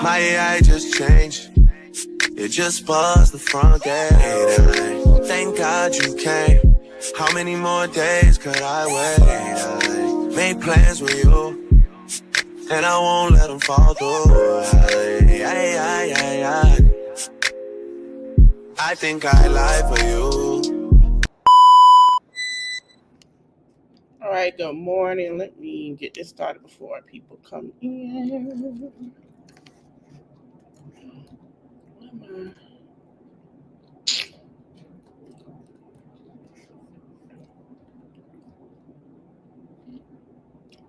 My AI just changed. It just buzzed the front gate. Thank God you came. How many more days could I wait? I made plans with you, and I won't let them fall through. I think I lie for you. All right, good morning. Let me get this started before people come in.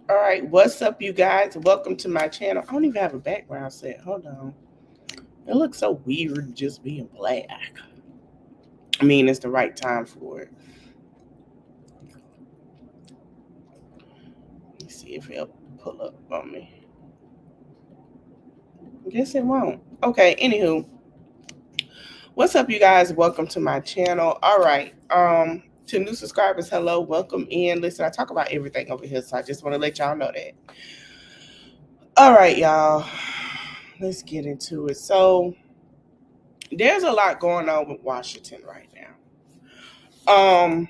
All right, what's up, you guys? Welcome to my channel. I don't even have a background set. Hold on. It looks so weird just being black. I mean, it's the right time for it. Let me see if it'll pull up on me. I guess it won't. Okay, anywho. What's up, you guys? Welcome to my channel. All right. To new subscribers, hello, welcome in. Listen, I talk about everything over here, so I just want to let y'all know that. All right, y'all. Let's get into it. So there's a lot going on with Washington right now.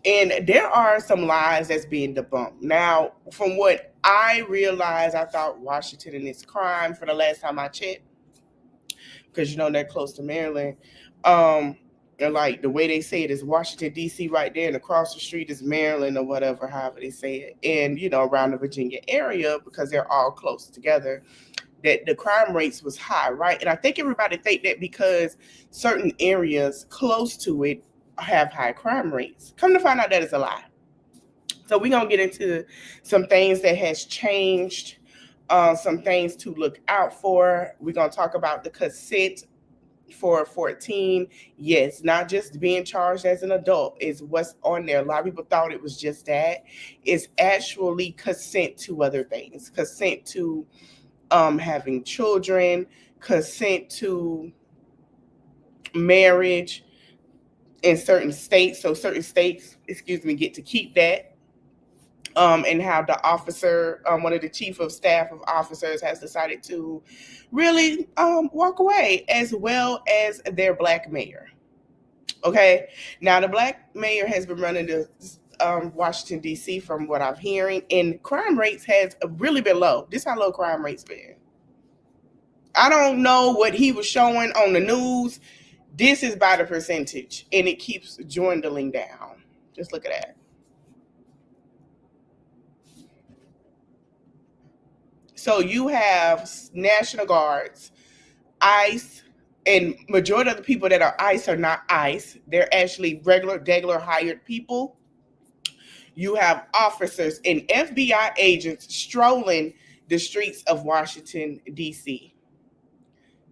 And there are some lies that's being debunked. Now, from what I realized, I thought Washington and its crime for the last time I checked, because you know they're close to Maryland. And like the way they say it is Washington, D.C. right there, and across the street is Maryland or whatever, however they say it. And, you know, around the Virginia area, because they're all close together, that the crime rates was high, right? And I think everybody think that because certain areas close to it have high crime rates. Come to find out that is a lie. So we're going to get into some things that has changed, some things to look out for. We're going to talk about the consent for 14. Yes, not just being charged as an adult is what's on there. A lot of people thought it was just that. It's actually consent to other things. Consent to having children, consent to marriage in certain states. So certain states, get to keep that. And how the officer, one of the chief of staff of officers, has decided to really walk away, as well as their black mayor. Okay, now the black mayor has been running the Washington, D.C., from what I'm hearing, and crime rates has really been low. This is how low crime rates been. I don't know what he was showing on the news. This is by the percentage, and it keeps dwindling down. Just look at that. So you have National Guards, ICE, and majority of the people that are ICE are not ICE. They're actually regular hired people. You have officers and FBI agents strolling the streets of Washington, D.C.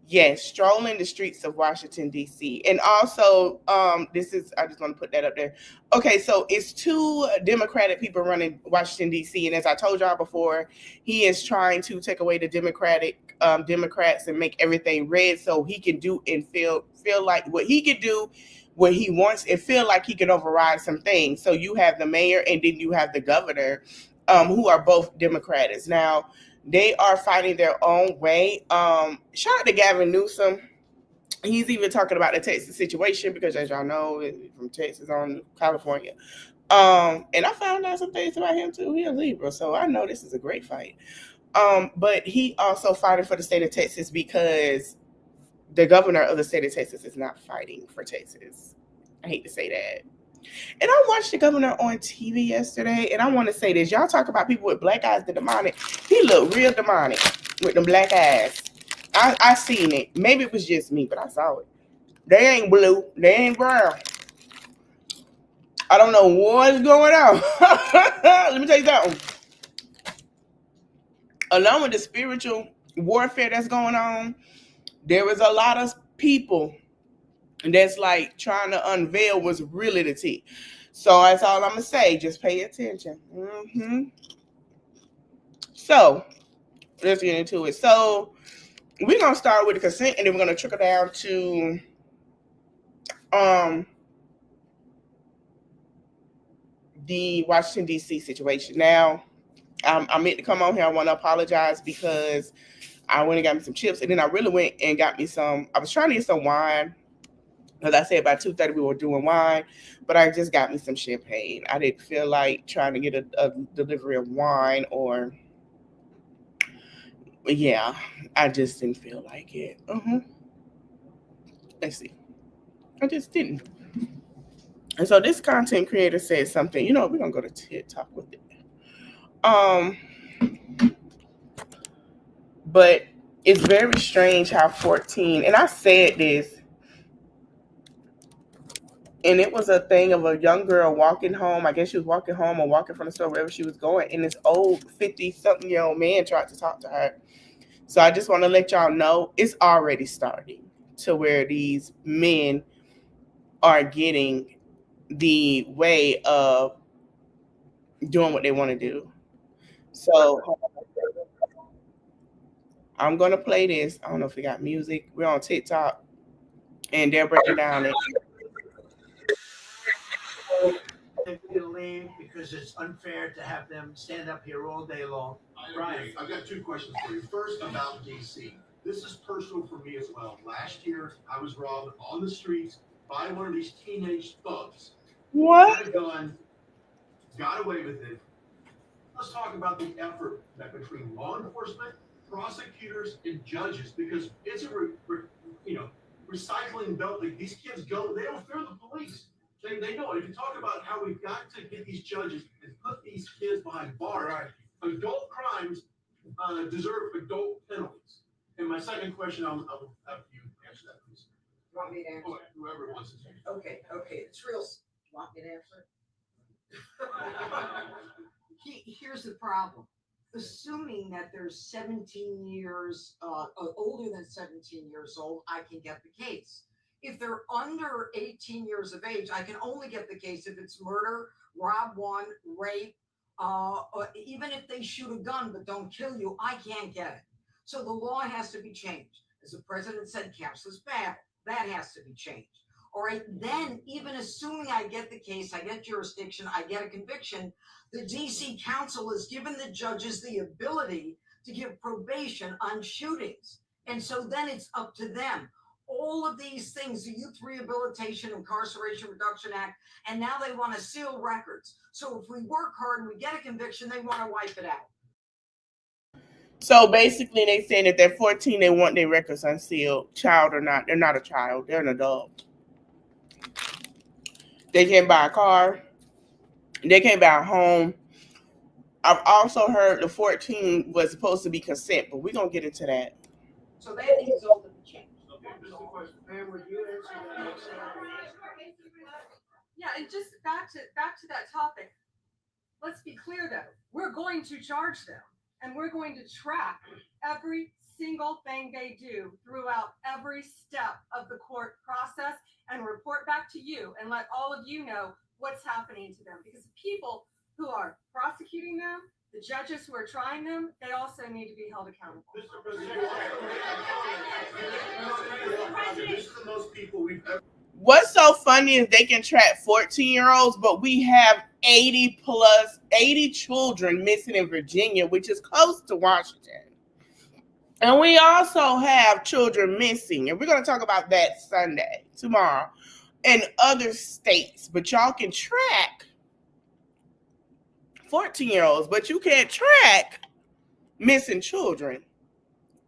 Yes, strolling the streets of Washington, D.C. And also, I just want to put that up there. Okay, so it's two Democratic people running Washington, D.C. And as I told y'all before, he is trying to take away the Democrats and make everything red so he can do and feel like what he can do, what he wants, and feel like he can override some things. So you have the mayor and then you have the governor, who are both Democrats. Now, they are fighting their own way. Shout out to Gavin Newsom. He's even talking about the Texas situation because, as y'all know, from Texas on California. And I found out some things about him too. He's a Libra, so I know this is a great fight. But he also fighting for the state of Texas because the governor of the state of Texas is not fighting for Texas. I hate to say that. And I watched the governor on TV yesterday, and I want to say this. Y'all talk about people with black eyes, the demonic. He looked real demonic with them black eyes. I seen it. Maybe it was just me, but I saw it. They ain't blue. They ain't brown. I don't know what's going on. Let me tell you something. Along with the spiritual warfare that's going on, there was a lot of people that's like trying to unveil what's really the tea. So that's all I'm going to say. Just pay attention. So let's get into it. So we're going to start with the consent, and then we're going to trickle down to the Washington, D.C. situation. Now, I meant to come on here. I want to apologize because I went and got me some chips, and then I really went and got me some. I was trying to get some wine because I said by 2:30 we were doing wine, but I just got me some champagne. I didn't feel like trying to get a delivery of wine or yeah, I just didn't feel like it. Let's see, I just didn't. And so this content creator said something. We're gonna go to TikTok with it. Um, but it's very strange how 14. And I said this, and it was a thing of a young girl walking home. I guess she was walking home or walking from the store, wherever she was going, and this old 50-something-year-old man tried to talk to her. So I just want to let y'all know it's already starting to where these men are getting the way of doing what they want to do. So I'm gonna play this. I don't know if we got music. We're on TikTok, and they're breaking down it. They feel lame because it's unfair to have them stand up here all day long. Brian, I've got two questions for you. First, about DC. This is personal for me as well. Last year, I was robbed on the streets by one of these teenage thugs. What? Had a gun, got away with it. Let's talk about the effort that between law enforcement, prosecutors, and judges, because it's a recycling belt. Like, these kids go, they don't fear the police. They know it. If you talk about how we've got to get these judges and put these kids behind bars, right. Adult crimes deserve adult penalties. And my second question, I'll have you answer that, please. You want me to answer? Whoever wants to take it. Okay, it's real. You want me to answer? Here's the problem. Assuming that they're 17 years, older than 17 years old, I can get the case. If they're under 18 years of age, I can only get the case if it's murder, rob one, rape, or even if they shoot a gun but don't kill you, I can't get it. So the law has to be changed. As the president said, cashless battle. That has to be changed. All right, then even assuming I get the case, I get jurisdiction, I get a conviction, the DC Council has given the judges the ability to give probation on shootings. And so then it's up to them. All of these things, the Youth Rehabilitation Incarceration Reduction Act, and now they want to seal records. So if we work hard and we get a conviction, they want to wipe it out. So basically, they saying if they're 14, they want their records unsealed. Child or not, they're not a child. They're an adult. They can't buy a car. They can't buy a home. I've also heard the 14 was supposed to be consent, but we're going to get into that. So that needs all to be changed. Okay, this is the question. Pam, would you answer that? Yeah, and just back to that topic. Let's be clear though. We're going to charge them, and we're going to track every single thing they do throughout every step of the court process and report back to you and let all of you know what's happening to them. Because the people who are prosecuting them, the judges who are trying them, they also need to be held accountable. Mr. President, this is the most people we've ever. What's so funny is they can track 14-year-olds, but we have 80 children missing in Virginia, which is close to Washington. And we also have children missing, and we're going to talk about that Sunday, tomorrow, in other states. But y'all can track 14-year-olds, but you can't track missing children,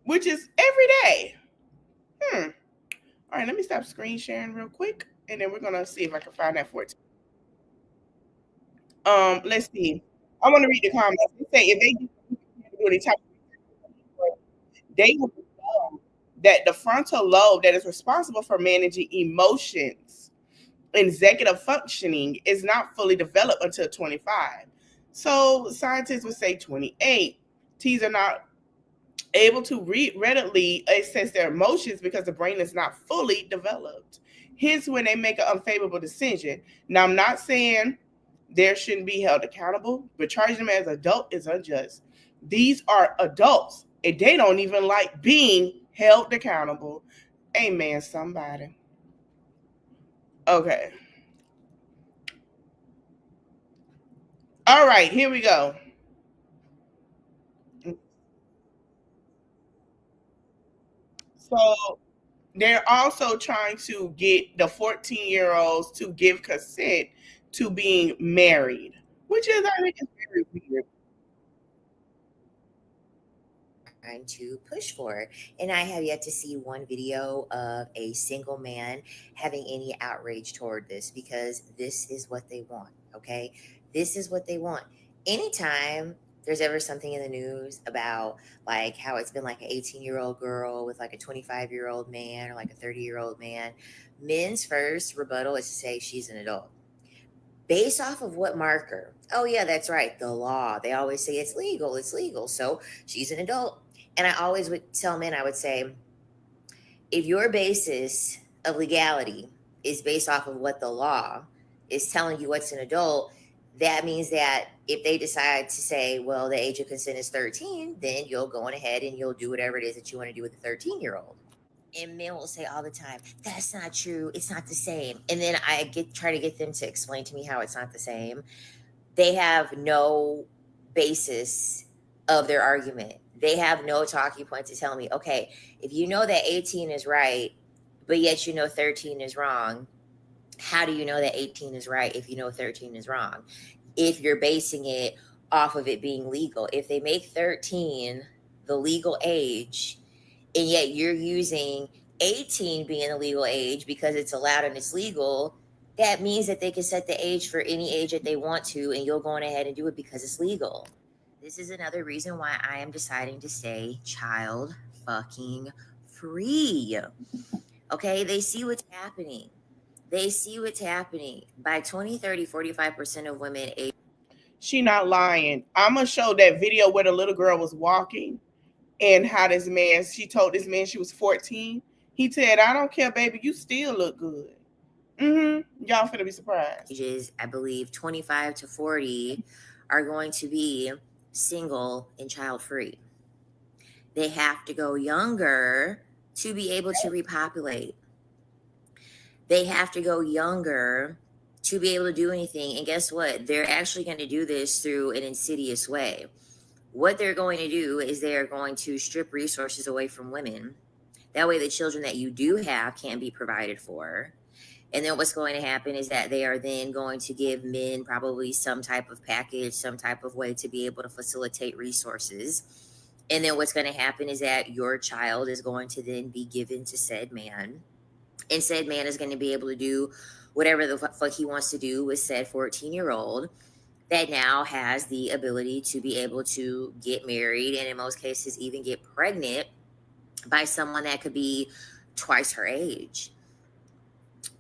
which is every day. All right, let me stop screen sharing real quick, and then we're going to see if I can find that 14. Let's see. I want to read the comments. They say if they do any type of, they will know that the frontal lobe that is responsible for managing emotions, executive functioning, is not fully developed until 25. So scientists would say 28. Teens are not able to readily assess their emotions because the brain is not fully developed. Hence, when they make an unfavorable decision. Now, I'm not saying they shouldn't be held accountable, but charging them as adult is unjust. These are adults, and they don't even like being held accountable. Amen, somebody. Okay. All right, here we go. So they're also trying to get the 14-year-olds to give consent to being married, which is, I think, is very weird. Trying to push for. And I have yet to see one video of a single man having any outrage toward this because this is what they want. Okay. This is what they want. Anytime there's ever something in the news about like how it's been like an 18-year-old girl with like a 25-year-old man or like a 30-year-old man, men's first rebuttal is to say she's an adult. Based off of what marker? Oh, yeah, that's right. The law. They always say it's legal. It's legal. So she's an adult. And I always would tell men, I would say, if your basis of legality is based off of what the law is telling you what's an adult, that means that if they decide to say, well, the age of consent is 13, then you'll go on ahead and you'll do whatever it is that you want to do with a 13-year-old. And men will say all the time, that's not true. It's not the same. And then I try to get them to explain to me how it's not the same. They have no basis of their argument. They have no talking point to tell me, okay, if you know that 18 is right, but yet you know 13 is wrong, how do you know that 18 is right if you know 13 is wrong? If you're basing it off of it being legal. If they make 13 the legal age, and yet you're using 18 being the legal age because it's allowed and it's legal, that means that they can set the age for any age that they want to, and you'll go on ahead and do it because it's legal. This is another reason why I am deciding to stay child fucking free. Okay, they see what's happening. They see what's happening. By 2030, 45% of women age. She not lying. I'm going to show that video where the little girl was walking and how this man, she told this man she was 14. He said, I don't care, baby. You still look good. Y'all finna be surprised. Ages, I believe 25 to 40 are going to be single and child free. They have to go younger to be able to repopulate. They have to go younger to be able to do anything. And guess what? They're actually going to do this through an insidious way. What they're going to do is they are going to strip resources away from women. That way the children that you do have can't be provided for. And then what's going to happen is that they are then going to give men probably some type of package, some type of way to be able to facilitate resources. And then what's going to happen is that your child is going to then be given to said man. And said man is going to be able to do whatever the fuck he wants to do with said 14-year-old that now has the ability to be able to get married and in most cases even get pregnant by someone that could be twice her age.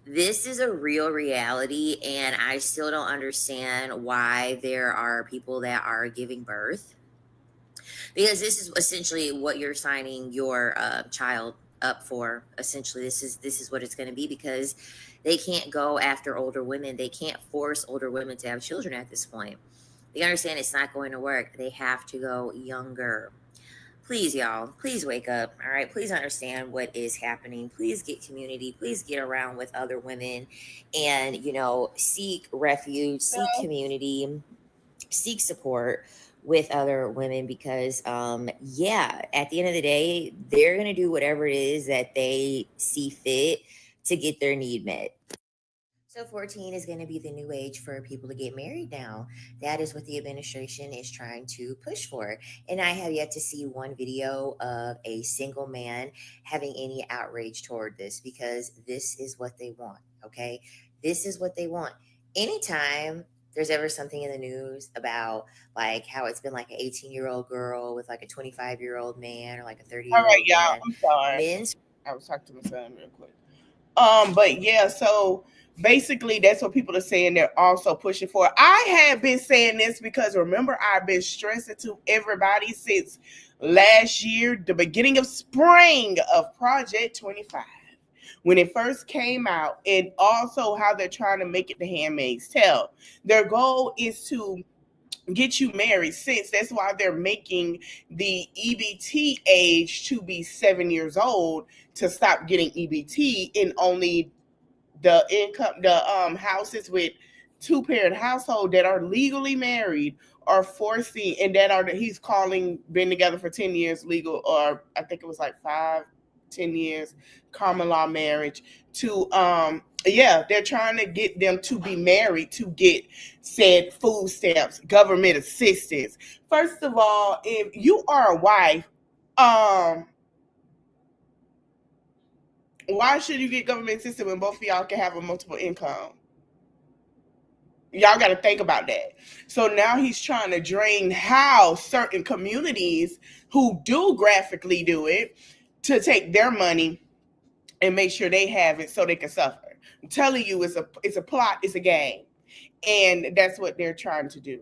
This is a real reality, and I still don't understand why there are people that are giving birth, because this is essentially what you're signing your child up for. Essentially, this is what it's going to be, because they can't go after older women. They can't force older women to have children at this point. They understand it's not going to work. They have to go younger. Please, y'all, please wake up. All right. Please understand what is happening. Please get community. Please get around with other women and, seek refuge, seek community, seek support with other women, because, at the end of the day, they're going to do whatever it is that they see fit to get their need met. So 14 is going to be the new age for people to get married now. That is what the administration is trying to push for. And I have yet to see one video of a single man having any outrage toward this, because this is what they want. Okay. This is what they want. Anytime there's ever something in the news about like how it's been like an 18-year-old girl with like a 25-year-old man or like a 30-year-old All right, y'all. man. I'm sorry. Men's I was talking to my son real quick. But yeah, so basically that's what people are saying they're also pushing for. I have been saying this because remember, I've been stressing to everybody since last year, the beginning of spring, of Project 25. When it first came out, and also how they're trying to make it The Handmaid's Tale. Their goal is to get you married, since that's why they're making the EBT age to be 7 years old, to stop getting EBT in only the houses with two-parent household that are legally married are forcing, and that are he's calling been together for 10 years legal, or I think it was like 5 10 years, common law marriage, to yeah, they're trying to get them to be married to get said food stamps, government assistance. First of all, if you are a wife, why should you get government assistance when both of y'all can have a multiple income? Y'all got to think about that. So now he's trying to drain how certain communities who do graphically do it to take their money and make sure they have it so they can suffer. I'm telling you, it's a plot, it's a game. And that's what they're trying to do.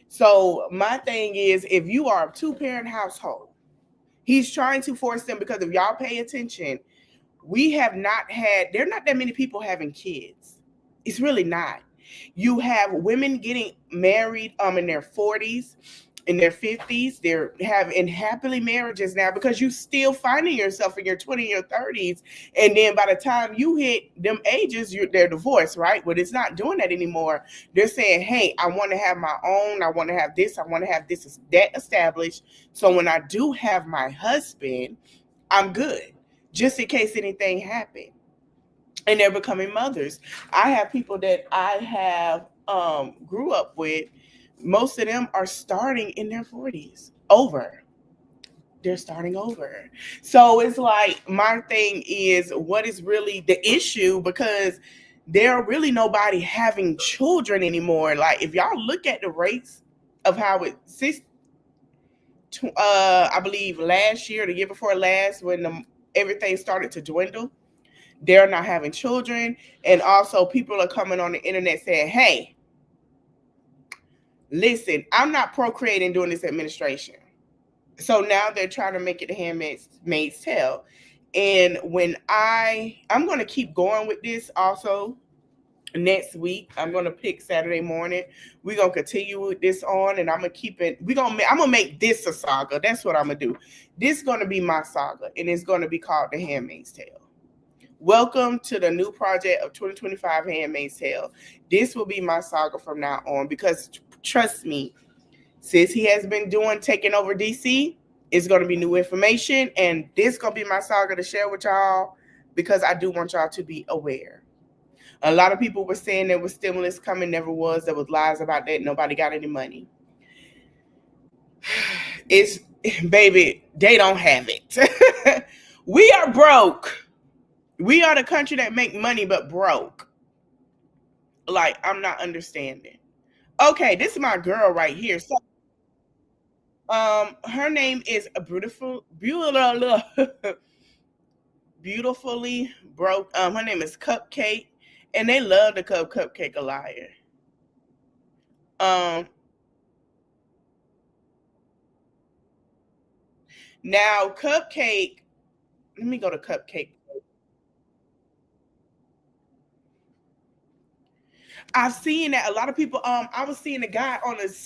So my thing is, if you are a 2-parent household, he's trying to force them, because if y'all pay attention, there are not that many people having kids. It's really not. You have women getting married in their 40s, in their 50s. They're having happily marriages now, because you still finding yourself in your 20s, your 30s. And then by the time you hit them ages, they're divorced, right? But it's not doing that anymore. They're saying, hey, I want to have my own. I want to have this. I want to have this, that established. So when I do have my husband, I'm good, just in case anything happened. And they're becoming mothers. I have people that I have grew up with. Most of them are starting in their 40s over. They're starting over. So it's like, my thing is, what is really the issue? Because there are really nobody having children anymore. Like, if y'all look at the rates of how I believe last year, the year before last, when everything started to dwindle, they're not having children. And also people are coming on the internet saying, hey, listen, I'm not procreating during this administration. So now they're trying to make it the Handmaid's Tale. And when I'm going to keep going with this also next week. I'm going to pick Saturday morning. We're going to continue with this on, and I'm going to keep it. I'm going to make this a saga. That's what I'm going to do. This is going to be my saga, and it's going to be called The Handmaid's Tale. Welcome to the new project of 2025 Handmaid's Tale. This will be my saga from now on, because trust me, since he has been taking over DC, it's going to be new information, and this is going to be my saga to share with y'all, because I do want y'all to be aware. A lot of people were saying there was stimulus coming, never was. There was lies about that. Nobody got any money. Baby, they don't have it. We are broke. We are the country that make money but broke. Like, I'm not understanding. Okay, this is my girl right here. So, her name is Beautifully Broke. Her name is Cupcake, and they love to call Cupcake a liar. Now Cupcake. Let me go to Cupcake. I've seen that a lot of people. I was seeing a guy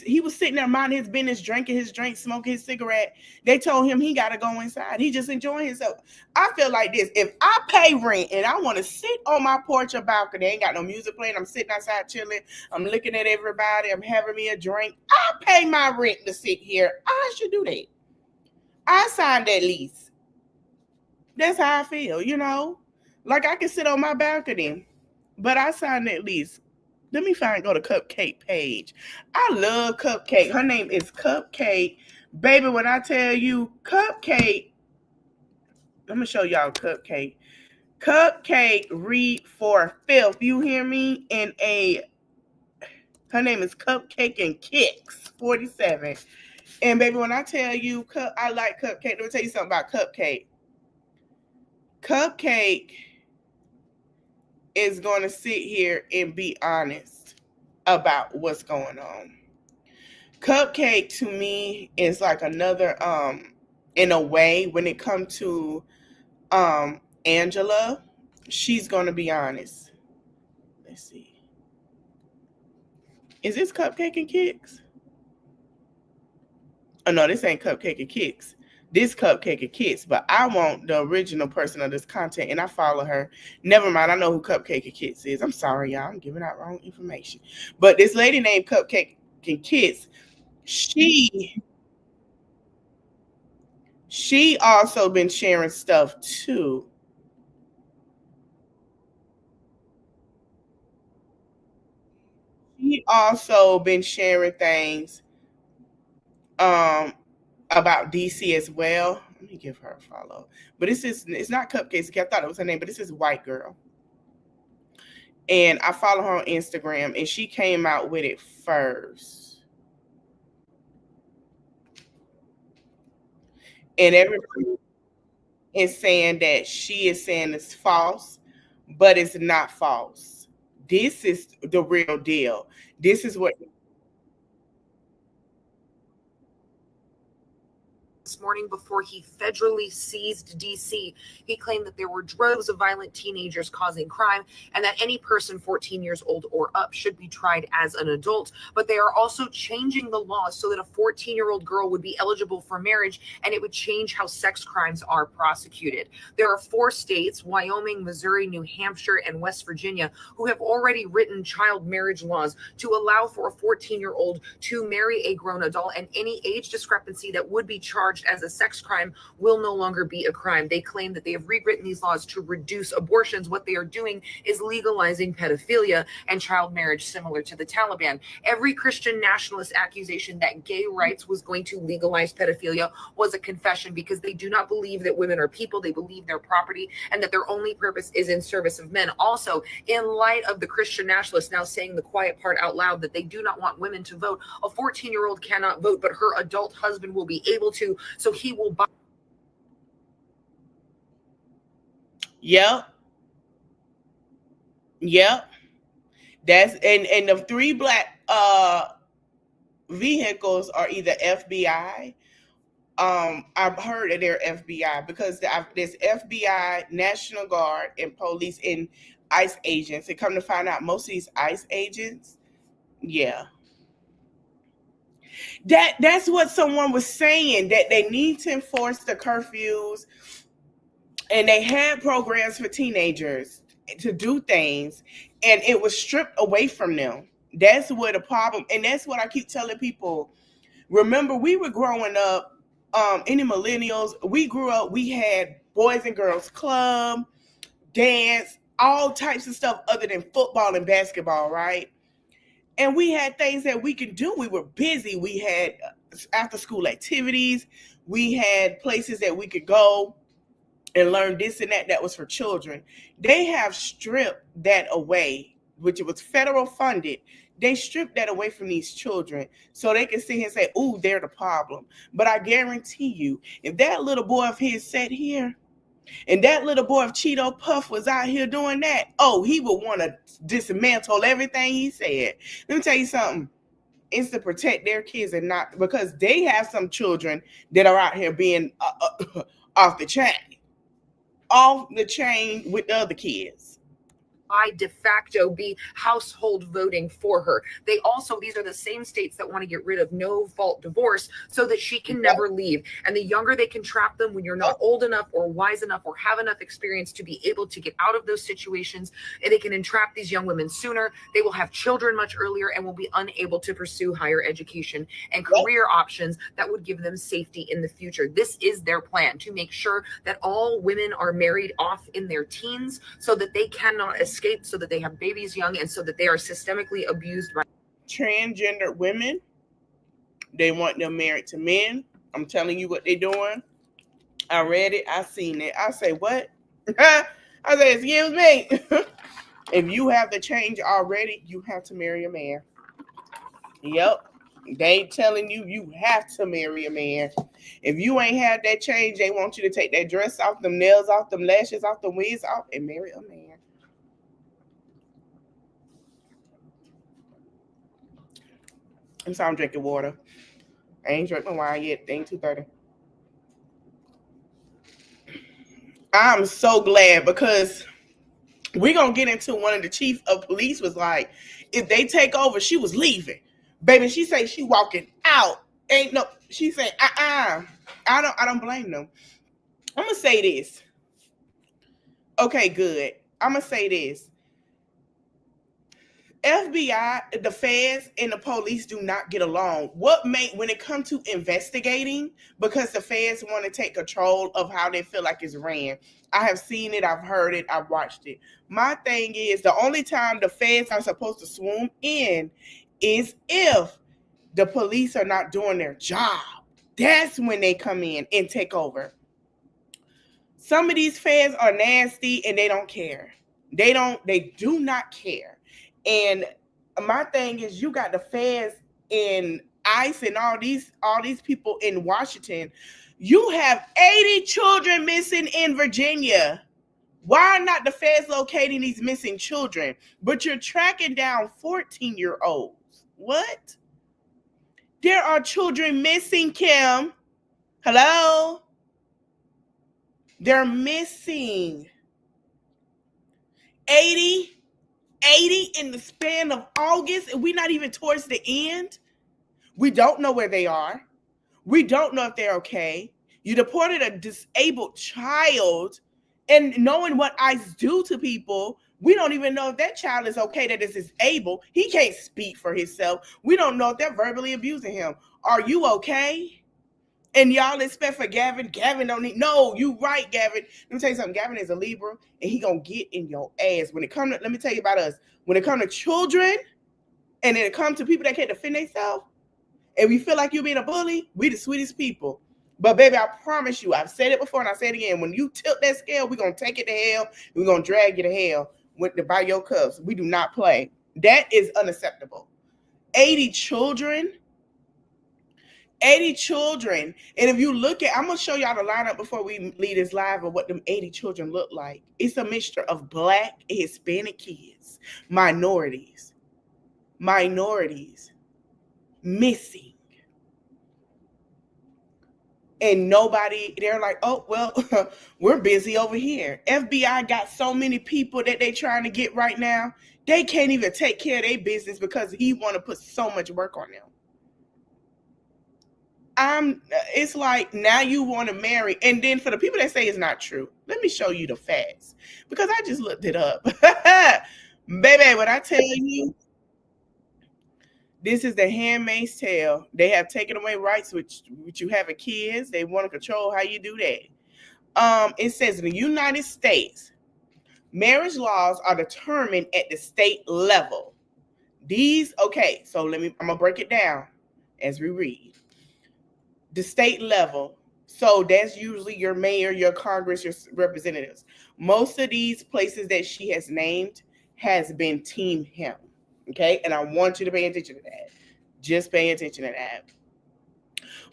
he was sitting there minding his business, drinking his drink, smoking his cigarette. They told him he got to go inside. He just enjoying himself. I feel like this: if I pay rent and I want to sit on my porch or balcony, ain't got no music playing, I'm sitting outside chilling, I'm looking at everybody, I'm having me a drink. I pay my rent to sit here. I should do that. I signed that lease. That's how I feel, Like, I can sit on my balcony, but I signed that lease. Let me go to Cupcake page. I love Cupcake. Her name is Cupcake. Baby, when I tell you Cupcake, I'm going to show y'all Cupcake. Cupcake read for filth. You hear me? Her name is Cupcake and Kicks 47. And baby, when I tell you I like Cupcake, let me tell you something about Cupcake. Cupcake is going to sit here and be honest about what's going on. Cupcake to me is like another, in a way, when it comes to Angela, she's going to be honest. Let's see. Is this Cupcake and Kicks? Oh, no, this ain't Cupcake and Kicks. This Cupcake and Kicks, but I want the original person of this content, and I follow her. Never mind, I know who Cupcake and Kicks is. I'm sorry, y'all. I'm giving out wrong information. But this lady named Cupcake and Kicks, she She also been sharing stuff too. She also been sharing things about DC as well. Let me give her a follow. But it's not Cupcakes. I thought it was her name, but this is White Girl. And I follow her on Instagram, and she came out with it first. And everybody is saying that she is saying it's false, but it's not false. This is the real deal. This is what this morning before he federally seized DC. He claimed that there were droves of violent teenagers causing crime and that any person 14 years old or up should be tried as an adult. But they are also changing the law so that a 14-year-old girl would be eligible for marriage, and it would change how sex crimes are prosecuted. There are 4 states, Wyoming, Missouri, New Hampshire, and West Virginia, who have already written child marriage laws to allow for a 14-year-old to marry a grown adult, and any age discrepancy that would be charged as a sex crime will no longer be a crime. They claim that they have rewritten these laws to reduce abortions. What they are doing is legalizing pedophilia and child marriage, similar to the Taliban. Every Christian nationalist accusation that gay rights was going to legalize pedophilia was a confession, because they do not believe that women are people. They believe they're property, and that their only purpose is in service of men. Also, in light of the Christian nationalists now saying the quiet part out loud that they do not want women to vote, a 14-year-old cannot vote, but her adult husband will be able to. So he will buy. Yep. That's and the 3 black vehicles are either FBI. I've heard that they're FBI because there's FBI, National Guard, and police and ICE agents. And come to find out, most of these ICE agents, yeah. That's what someone was saying, that they need to enforce the curfews, and they had programs for teenagers to do things, and it was stripped away from them. That's what the problem, and that's what I keep telling people. Remember, we were growing up, any millennials, we grew up, we had Boys and Girls Club, dance, all types of stuff other than football and basketball, right? And we had things that we could do. We were busy. We had after school activities. We had places that we could go and learn this and that was for children. They have stripped that away, which it was federal funded. They stripped that away from these children so they can sit here and say, ooh, they're the problem. But I guarantee you, if that little boy of his sat here and that little boy of Cheeto Puff was out here doing that, oh, he would want to dismantle everything he said. Let me tell you something. It's to protect their kids, and not because they have some children that are out here being off the chain with the other kids. De facto be household voting for her. They also, these are the same states that want to get rid of no fault divorce so that she can never leave. And the younger they can trap them, when you're not old enough or wise enough or have enough experience to be able to get out of those situations, and they can entrap these young women sooner. They will have children much earlier and will be unable to pursue higher education and career options that would give them safety in the future. This is their plan, to make sure that all women are married off in their teens so that they cannot escape, so that they have babies young, and so that they are systemically abused by transgender women. They want them married to men. I'm telling you what they're doing. I read it. I seen it. I say, what? I say, excuse me. If you have the change already, you have to marry a man. Yep. They ain't telling you you have to marry a man. If you ain't had that change, they want you to take that dress off, them nails off, them lashes off, them wigs off, and marry a man. I'm sorry, I'm drinking water. I ain't drinking wine yet. It ain't 2:30. I'm so glad, because we're going to get into one of the chief of police was like, if they take over, she was leaving. Baby, she say she walking out. Ain't no, she say, I don't blame them. I'm going to say this. Okay, good. I'm going to say this. FBI, the feds, and the police do not get along. When it comes to investigating, because the feds want to take control of how they feel like it's ran. I have seen it, I've heard it, I've watched it. My thing is, the only time the feds are supposed to swoop in is if the police are not doing their job. That's when they come in and take over. Some of these feds are nasty and they don't care. They do not care. And my thing is, you got the feds and ICE and all these people in Washington. You have 80 children missing in Virginia. Why are not the feds locating these missing children? But you're tracking down 14-year-olds. What? There are children missing, Kim. Hello? They're missing. 80 in the span of August, and we're not even towards the end. We don't know where they are. We don't know if they're okay. You deported a disabled child, and knowing what ICE do to people, we don't even know if that child is okay that is disabled. He can't speak for himself. We don't know if they're verbally abusing him. Are you okay? And y'all expect for Gavin. Gavin don't need. No, you right, Gavin. Let me tell you something. Gavin is a Libra, and he gonna get in your ass. When it comes to, let me tell you about us. When it comes to children, and then it comes to people that can't defend themselves, and we feel like you're being a bully, we the sweetest people. But baby, I promise you, I've said it before and I say it again. When you tilt that scale, we're gonna take it to hell. We're gonna drag you to hell by your cuffs. We do not play. That is unacceptable. 80 children. 80 children. And if you look at, I'm going to show y'all the lineup before we leave this live of what them 80 children look like. It's a mixture of Black and Hispanic kids, minorities missing. And nobody, they're like, oh, well, we're busy over here. FBI got so many people that they trying to get right now. They can't even take care of their business because he want to put so much work on them. It's like, now you want to marry. And then for the people that say it's not true, let me show you the facts, because I just looked it up. Baby, what I tell you, this is the Handmaid's Tale. They have taken away rights which you have a kids. They want to control how you do that. It says in the United States, marriage laws are determined at the state level. Okay, so I'm gonna break it down as we read. The state level. So that's usually your mayor, your Congress, your representatives. Most of these places that she has named has been Team him. Okay, and I want you to pay attention to that. Just pay attention to that.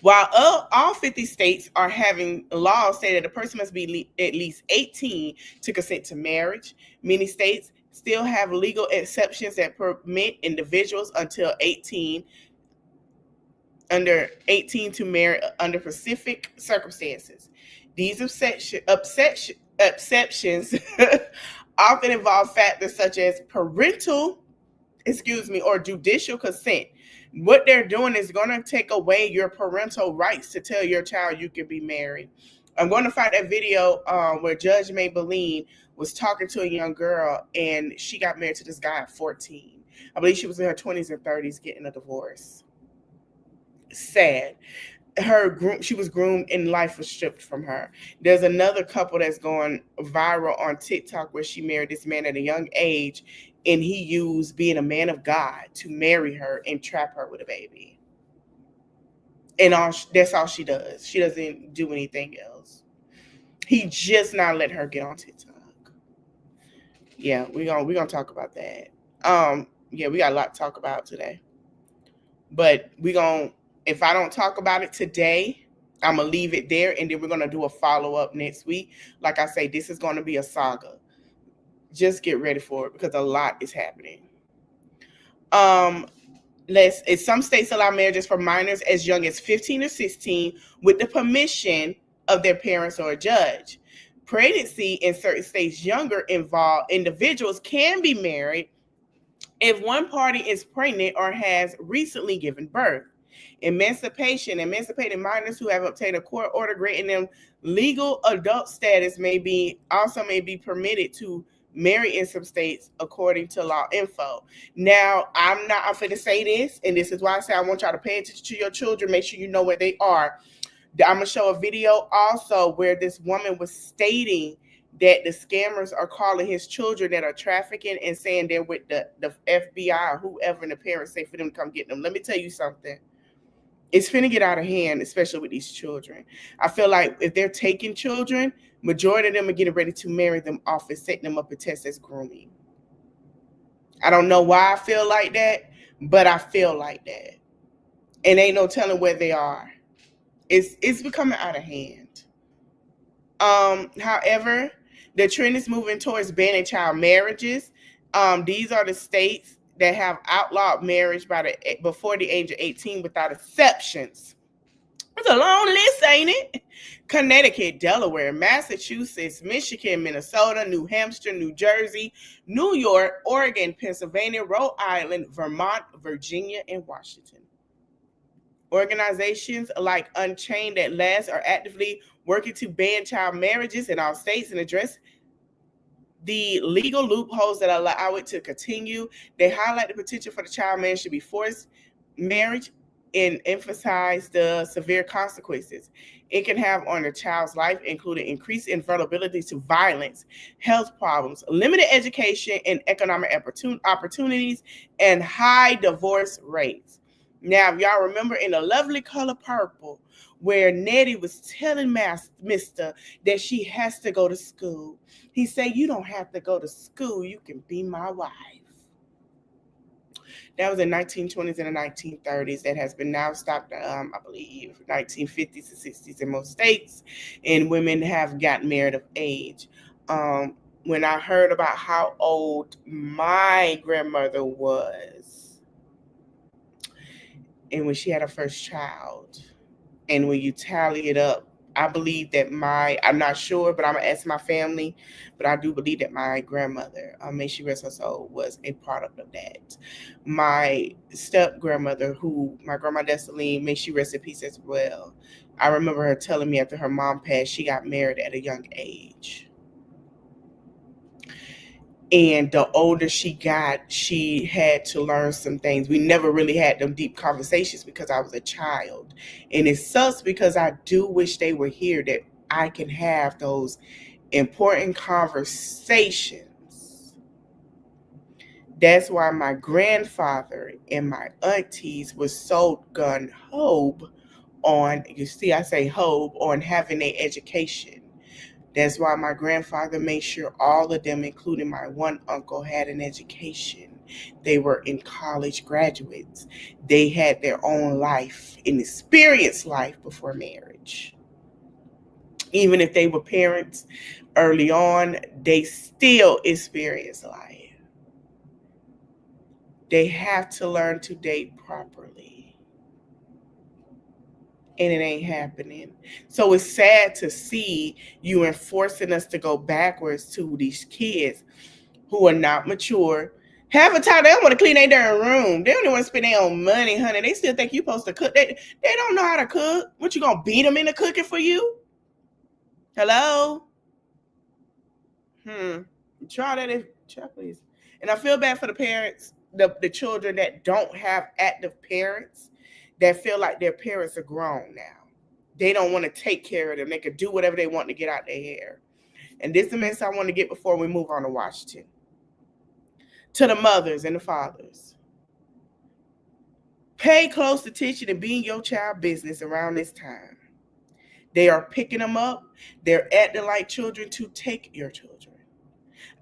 While all 50 states are having laws say that a person must be at least 18 to consent to marriage, many states still have legal exceptions that permit individuals under 18 to marry under specific circumstances. These exceptions often involve factors such as parental, or judicial consent. What they're doing is going to take away your parental rights to tell your child you can be married. I'm going to find that video where Judge Maybelline was talking to a young girl, and she got married to this guy at 14. I believe she was in her 20s or 30s getting a divorce. Sad. She was groomed and life was stripped from her. There's another couple that's going viral on TikTok where she married this man at a young age, and he used being a man of God to marry her and trap her with a baby. And that's all she does. She doesn't do anything else. He just not let her get on TikTok. Yeah, we're gonna talk about that. Yeah, we got a lot to talk about today. But if I don't talk about it today, I'm going to leave it there, and then we're going to do a follow-up next week. Like I say, this is going to be a saga. Just get ready for it because a lot is happening. Some states allow marriages for minors as young as 15 or 16 with the permission of their parents or a judge. Pregnancy in certain states younger involved individuals can be married if one party is pregnant or has recently given birth. Emancipated minors who have obtained a court order granting them legal adult status may be permitted to married in some states, according to Law Info. Now, I'm finna say this, and this is why I say I want y'all to pay attention to your children. Make sure you know where they are. I'm going to show a video also where this woman was stating that the scammers are calling his children that are trafficking and saying they're with the FBI or whoever, and the parents say for them to come get them. Let me tell you something. It's finna get out of hand, especially with these children. I feel like if they're taking children, majority of them are getting ready to marry them off and setting them up a test as grooming. I don't know why I feel like that, but I feel like that. And ain't no telling where they are. It's becoming out of hand. However, the trend is moving towards banning child marriages. These are the states that have outlawed marriage before the age of 18 without exceptions. It's a long list, ain't it? Connecticut, Delaware, Massachusetts, Michigan, Minnesota, New Hampshire, New Jersey, New York, Oregon, Pennsylvania, Rhode Island, Vermont, Virginia, and Washington. Organizations like Unchained at Last are actively working to ban child marriages in all states and address the legal loopholes that allow it to continue. They highlight the potential for the child marriage to be forced marriage and emphasize the severe consequences it can have on a child's life, including increased vulnerability to violence, health problems, limited education and economic opportunities, and high divorce rates. Now, if y'all remember in The Lovely Color Purple, where Nettie was telling Mister that she has to go to school, he said, you don't have to go to school. You can be my wife. That was in the 1920s and the 1930s. That has been now stopped, I believe, 1950s and 60s in most states. And women have gotten married of age. When I heard about how old my grandmother was, and when she had her first child, and when you tally it up, I believe that I'm not sure, but I'm going to ask my family, but I do believe that my grandmother, may she rest her soul, was a product of that. My step-grandmother, my grandma Dessalene, may she rest in peace as well. I remember her telling me after her mom passed, she got married at a young age. And the older she got, she had to learn some things. We never really had them deep conversations because I was a child. And it sucks because I do wish they were here, that I can have those important conversations. That's why my grandfather and my aunties were so gun-ho on, you see, I say hope, on having their education. That's why my grandfather made sure all of them, including my one uncle, had an education. They were in college graduates. They had their own life, an experienced life before marriage. Even if they were parents early on, they still experienced life. They have to learn to date properly. And it ain't happening. So it's sad to see you enforcing us to go backwards to these kids who are not mature. Half the time, they don't want to clean their darn room. They don't even want to spend their own money, honey. They still think you're supposed to cook. They don't know how to cook. What, you going to beat them into cooking for you? Hello? Try that, please. And I feel bad for the parents, the children that don't have active parents, that feel like their parents are grown now. They don't want to take care of them. They can do whatever they want to get out their hair. And this is the message I want to get before we move on to Washington. To the mothers and the fathers. Pay close attention and be in your child business around this time. They are picking them up. They're acting like children to take your children.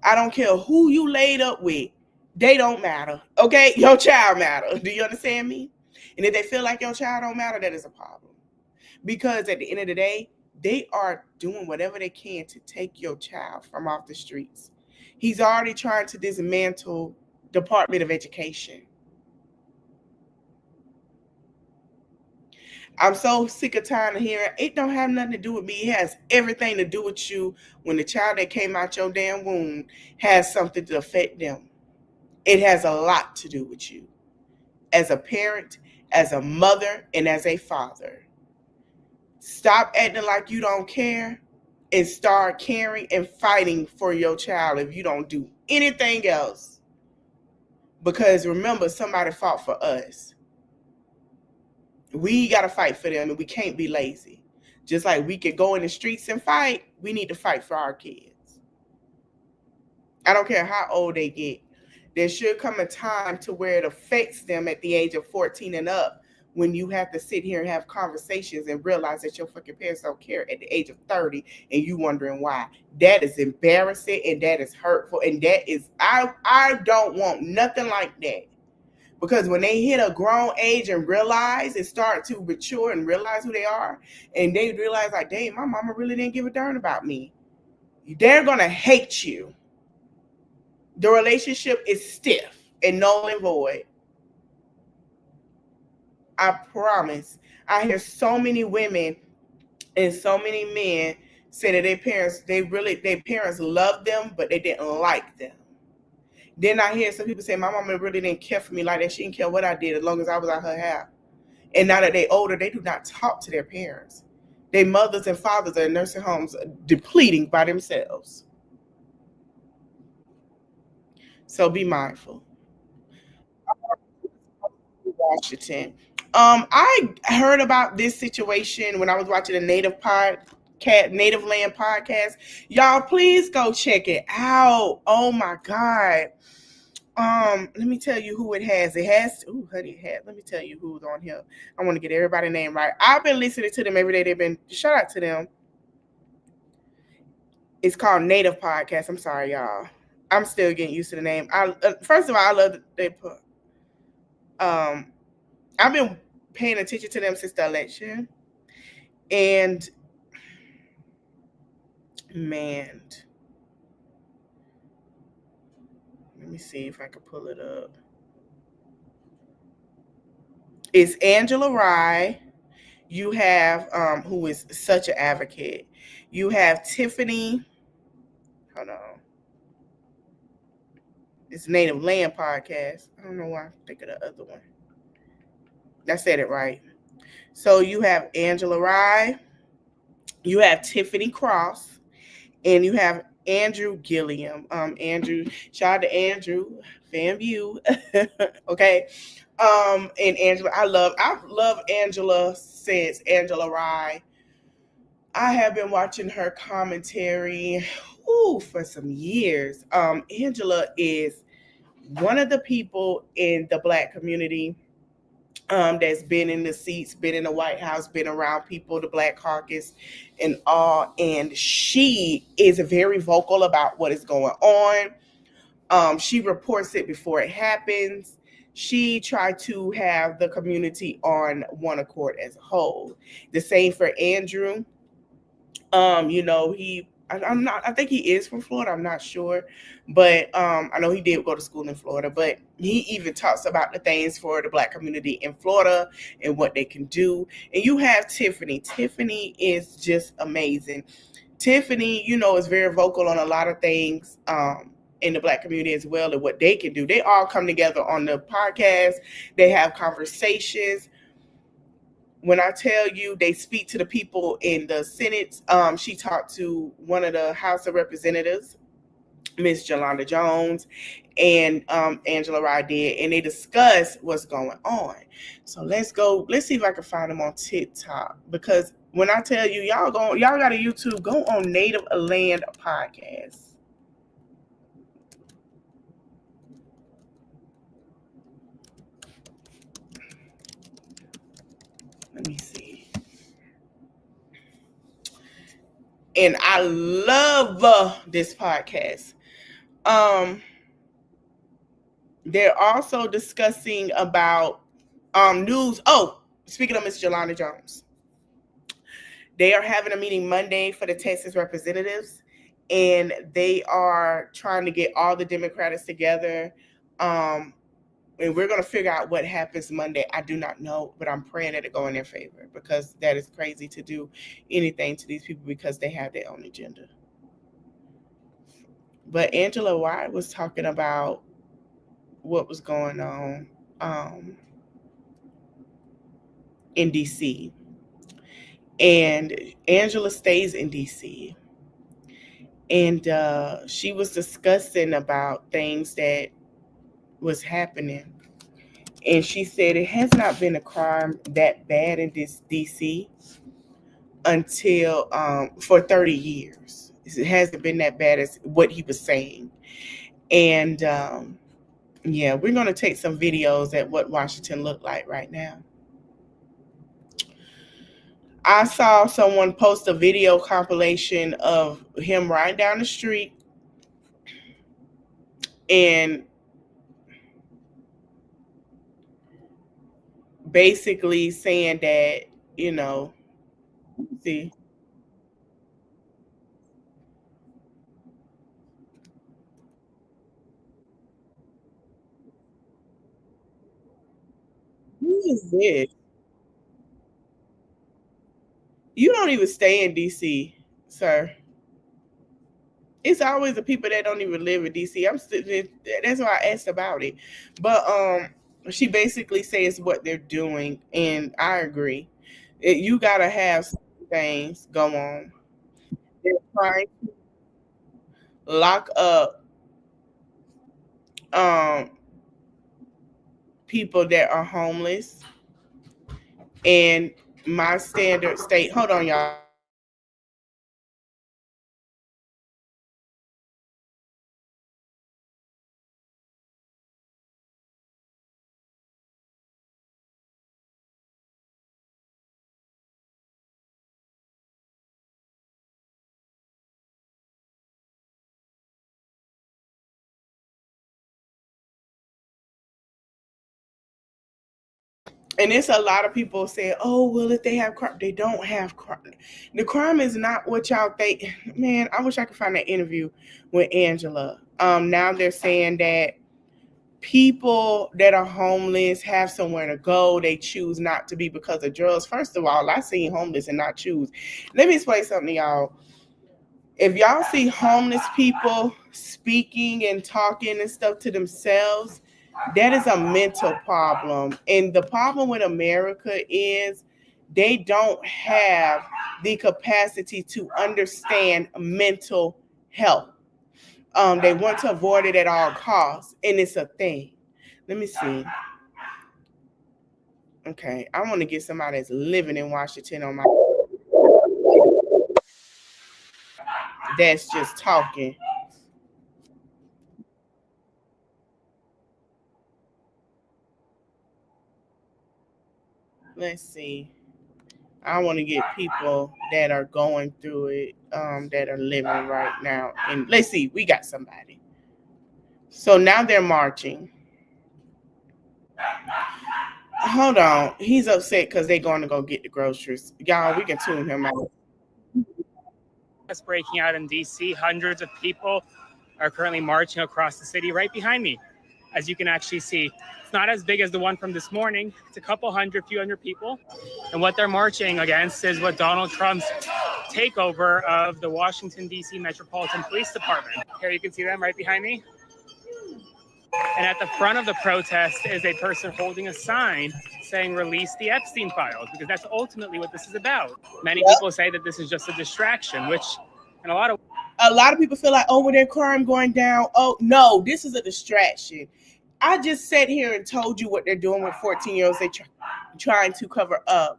I don't care who you laid up with. They don't matter. Okay? Your child matters. Do you understand me? And if they feel like your child don't matter, that is a problem. Because at the end of the day, they are doing whatever they can to take your child from off the streets. He's already trying to dismantle Department of Education. I'm so sick of tired of hearing, it don't have nothing to do with me. It has everything to do with you when the child that came out your damn womb has something to affect them. It has a lot to do with you. As a parent, as a mother, and as a father. Stop acting like you don't care and start caring and fighting for your child if you don't do anything else. Because remember, somebody fought for us. We got to fight for them, and we can't be lazy. Just like we could go in the streets and fight, we need to fight for our kids. I don't care how old they get. There should come a time to where it affects them at the age of 14 and up, when you have to sit here and have conversations and realize that your fucking parents don't care at the age of 30 and you wondering why. That is embarrassing, and that is hurtful, and that is, I don't want nothing like that. Because when they hit a grown age and realize and start to mature and realize who they are, and they realize like, dang, my mama really didn't give a darn about me, they're going to hate you. The relationship is stiff and null and void. I promise. I hear so many women and so many men say that their parents loved them, but they didn't like them. Then I hear some people say, my mama really didn't care for me like that. She didn't care what I did as long as I was at her house. And now that they're older, they do not talk to their parents. Their mothers and fathers are in nursing homes depleting by themselves. So be mindful. Washington. I heard about this situation when I was watching a Native Land podcast. Y'all, please go check it out. Oh my God. Let me tell you who it has. Let me tell you who's on here. I want to get everybody's name right. I've been listening to them every day. Shout out to them. It's called Native Podcast. I'm sorry, y'all. I'm still getting used to the name. First of all, I love that they put. I've been paying attention to them since the election, and man, let me see if I can pull it up. It's Angela Rye. You have who is such an advocate. You have Tiffany. Hold on. It's Native Land Podcast. I don't know why I think of the other one. I said it right. So you have Angela Rye, you have Tiffany Cross, and you have Andrew Gilliam. Andrew, shout out to Andrew, FAMU. Okay. And Angela, I love Angela since Angela Rye. I have been watching her commentary for some years. Angela is one of the people in the Black community that's been in the seats, been in the White House, been around people, the Black Caucus and all. And she is very vocal about what is going on. She reports it before it happens. She tried to have the community on one accord as a whole. The same for Andrew. I think he is from Florida. I'm not sure, but I know he did go to school in Florida, but he even talks about the things for the Black community in Florida and what they can do. And you have Tiffany. Tiffany is just amazing. Tiffany, is very vocal on a lot of things in the Black community as well, and what they can do. They all come together on the podcast. They have conversations. When I tell you they speak to the people in the Senate, she talked to one of the House of Representatives, Miss Yolanda Jones, and Angela Rye did, and they discuss what's going on. So let's see if I can find them on TikTok, because when I tell you, y'all got a YouTube, go on Native Land Podcast. Let me see. And I love this podcast. They're also discussing about news. Oh, speaking of Miss Yolanda Jones, they are having a meeting Monday for the Texas representatives, and they are trying to get all the Democrats together. And we're going to figure out what happens Monday. I do not know, but I'm praying that it go in their favor, because that is crazy to do anything to these people because they have their own agenda. But Angela White was talking about what was going on in D.C. And Angela stays in D.C. and she was discussing about things that was happening. And she said it has not been a crime that bad in this DC until for 30 years. It hasn't been that bad as what he was saying. And yeah, we're going to take some videos at what Washington looked like right now. I saw someone post a video compilation of him riding down the street and basically saying that, you know, see, who is this? You don't even stay in DC, sir. It's always the people that don't even live in DC. That's why I asked about it. But she basically says what they're doing, and I agree. You gotta have some things go on. They're trying to lock up um people that are homeless, and my standard state. Hold on, y'all. And it's a lot of people saying, "Oh, well, if they have crime, they don't have crime." The crime is not what y'all think. Man, I wish I could find that interview with Angela. Now they're saying that people that are homeless have somewhere to go. They choose not to be because of drugs. First of all, I seen homeless and not choose. Let me explain something to y'all. If y'all see homeless people speaking and talking and stuff to themselves, that is a mental problem. And the problem with America is they don't have the capacity to understand mental health. They want to avoid it at all costs, and it's a thing. Let me see. Okay, I want to get somebody that's living in Washington on my that's just talking. Let's see. I want to get people that are going through it, that are living right now. And let's see, we got somebody. So now they're marching. Hold on. He's upset because they're going to go get the groceries. Y'all, we can tune him out. It's breaking out in DC. Hundreds of people are currently marching across the city right behind me. As you can actually see, it's not as big as the one from this morning. It's a couple hundred, few hundred people. And what they're marching against is what Donald Trump's takeover of the Washington, D.C. Metropolitan Police Department. Here you can see them right behind me. And at the front of the protest is a person holding a sign saying release the Epstein files, because that's ultimately what this is about. Many people say that this is just a distraction, which in a lot of people feel like, oh, well, their crime going down. Oh, no, this is a distraction. I just sat here and told you what they're doing with 14-year-olds. They're trying to cover up.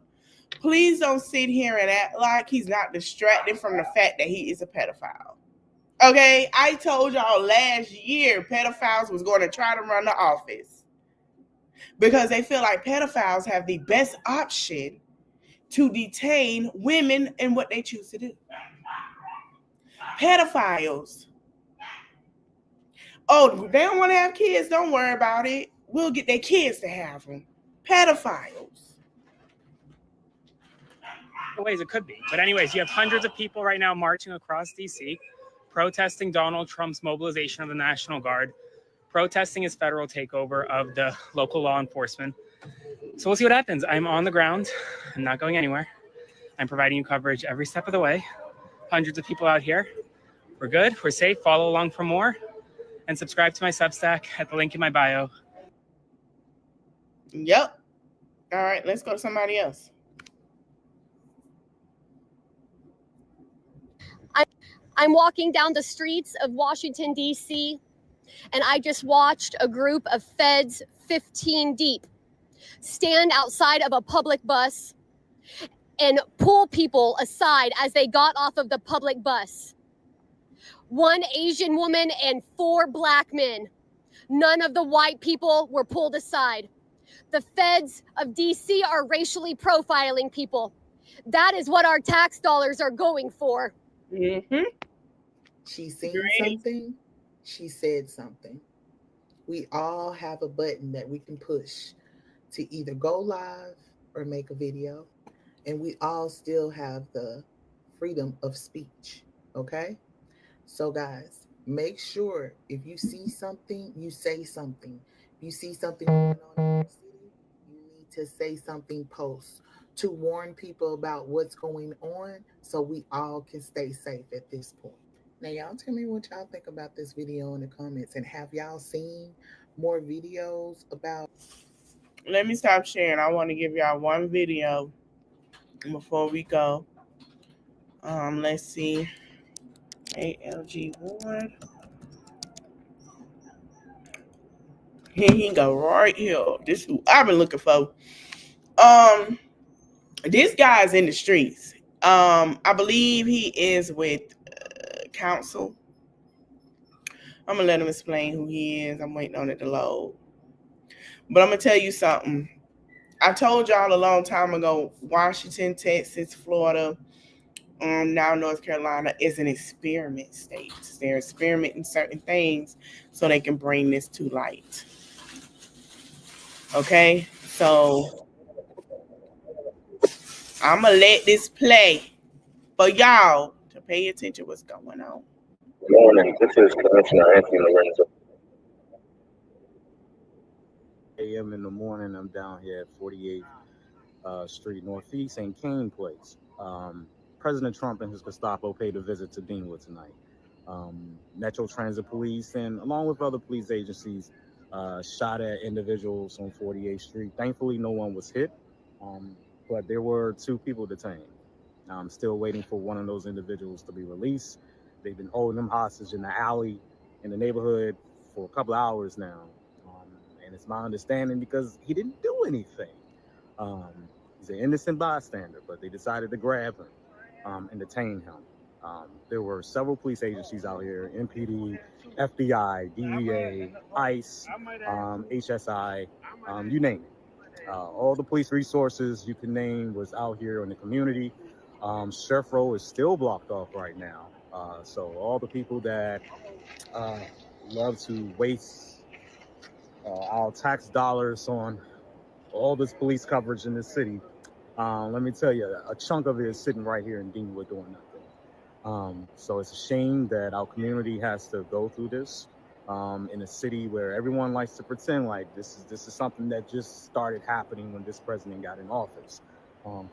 Please don't sit here and act like he's not distracted from the fact that he is a pedophile. Okay, I told y'all last year pedophiles was going to try to run the office because they feel like pedophiles have the best option to detain women in what they choose to do. Pedophiles. Oh, they don't want to have kids. Don't worry about it. We'll get their kids to have them. Pedophiles. ways it could be. But anyways, you have hundreds of people right now marching across DC, protesting Donald Trump's mobilization of the National Guard, protesting his federal takeover of the local law enforcement. So we'll see what happens. I'm on the ground. I'm not going anywhere. I'm providing you coverage every step of the way. Hundreds of people out here. We're good. We're safe. Follow along for more and subscribe to my Substack at the link in my bio. Yep. All right, let's go to somebody else. I'm walking down the streets of Washington, D.C., and I just watched a group of feds 15 deep stand outside of a public bus and pull people aside as they got off of the public bus. One Asian woman and 4 black men. None of the white people were pulled aside. The feds of DC are racially profiling people. That is what our tax dollars are going for. Mm-hmm. She seen something. She said something. We all have a button that we can push to either go live or make a video. And we all still have the freedom of speech. Okay? So guys, make sure if you see something, you say something. If you see something going on in your city, you need to say something, post to warn people about what's going on so we all can stay safe at this point. Now, y'all tell me what y'all think about this video in the comments, and have y'all seen more videos about... Let me stop sharing. I want to give y'all one video before we go. Let's see. ALG Ward. Here he go right here. This is who I've been looking for. This guy's in the streets. I believe he is with council. I'm gonna let him explain who he is. I'm waiting on it to load. But I'm gonna tell you something. I told y'all a long time ago, Washington, Texas, Florida, now North Carolina is an experiment state. They're experimenting certain things so they can bring this to light. Okay, so I'm gonna let this play for y'all to pay attention what's going on. Good morning. This is Commissioner Anthony Lorenzo. A.M. in the morning, I'm down here at 48th Street Northeast and Kane Place. President Trump and his Gestapo paid a visit to Deanwood tonight. Metro Transit Police and along with other police agencies shot at individuals on 48th Street. Thankfully, no one was hit, but there were 2 people detained. I'm still waiting for one of those individuals to be released. They've been holding them hostage in the alley in the neighborhood for a couple of hours now. And it's my understanding because he didn't do anything. He's an innocent bystander, but they decided to grab him and detain him. There were several police agencies out here, MPD, FBI, DEA, ICE, HSI, you name it. All the police resources you can name was out here in the community. Sheriff Row is still blocked off right now. So all the people that love to waste our tax dollars on all this police coverage in this city, let me tell you, a chunk of it is sitting right here in Deanwood doing nothing. So it's a shame that our community has to go through this in a city where everyone likes to pretend like this is something that just started happening when this president got in office.